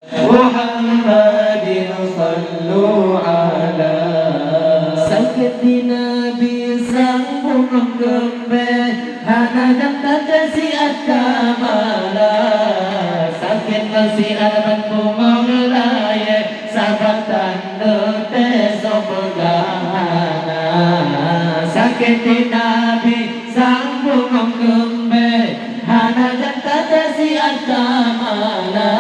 محمد صلوا على سيدنا بسambung kembali hana dapat siat kamala sakit siat berkumulaya sabatan te sopegana sakit nabi sambung kembali hana dapat siat kamala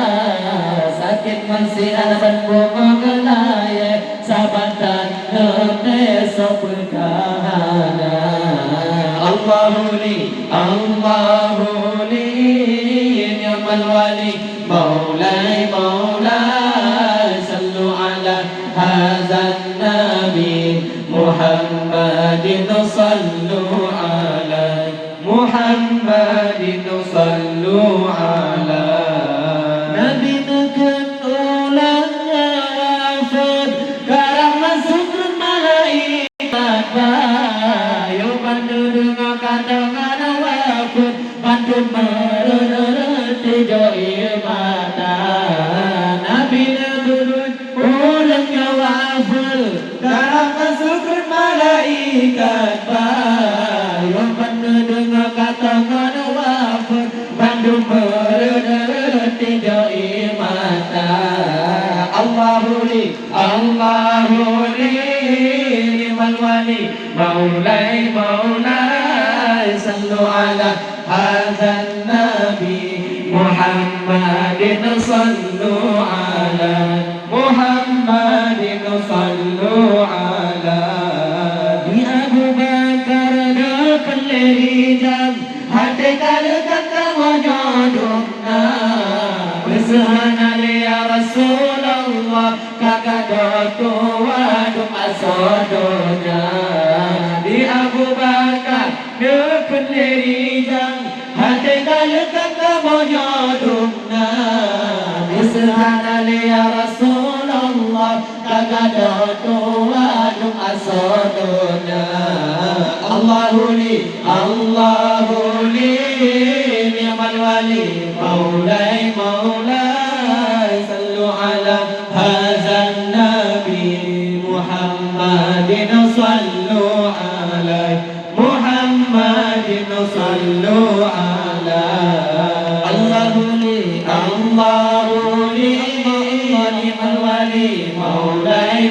sakit masih alasan mengelaya sabatan te sopegana Allahu li ni'mal wali maulai sallu ala hadzal nabi Muhammadin sallu alaihi Muhammadin sallu ala nabi nekun ulang wafat karang masuk malaikat bayo bandu dengar kadangan wafat bandu mererti joi mata nabi nekun ulang wafat karang masuk malaikat bayo bandu dengar kadangan wafat bandu mererti joi mata Allahu li ni'mal wali maulai sallu ala hadzal nabi Muhammadin sallu ala Muhammadin sallu ala di Abu Bakar depan rijal hati kala kata wajadukna bersahana ya Rasulullah kagadotu wadum asodonya di Abu Bakar depan rijal hati kala kata wajadukna bersahana ya Rasulullah kagadotu wadum asodonya Allahu li ni'mal wali maulai sallu ala hadzal nabi Muhammadin sallu alaihi Muhammadin sallu ala Allahu li ni'mal wali maulai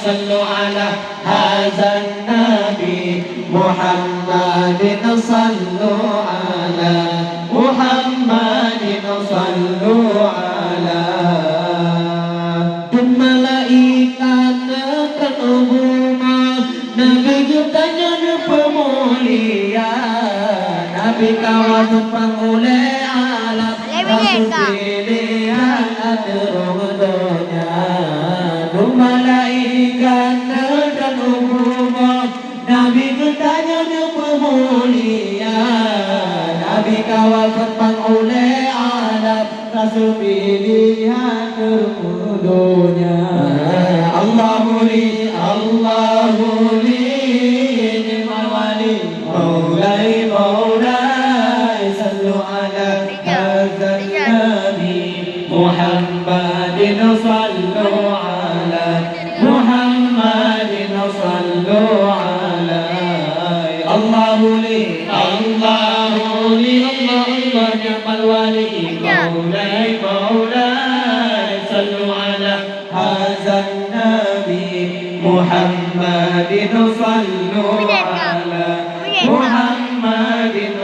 sallu ala hadzal nabi Muhammadin sallu ala Muhammadin sallu ala dan malaikat akan umumah nabi jutanya pemulia nabi kawasan pangulai alam rasul pilihan adrodonya dan malaikat akan umumah nabi jutanya pemulia nabi kawasan pangulai alam rasul pilihan termudonya Allahu li ni'mal wali maulai sallu ala hadzal nabi Muhammadin sallu ala Muhammadin sallu ala Allahu li ni'mal wali maulai sallu ala hadzal nabi Muhammadin sallu ala Muhammadin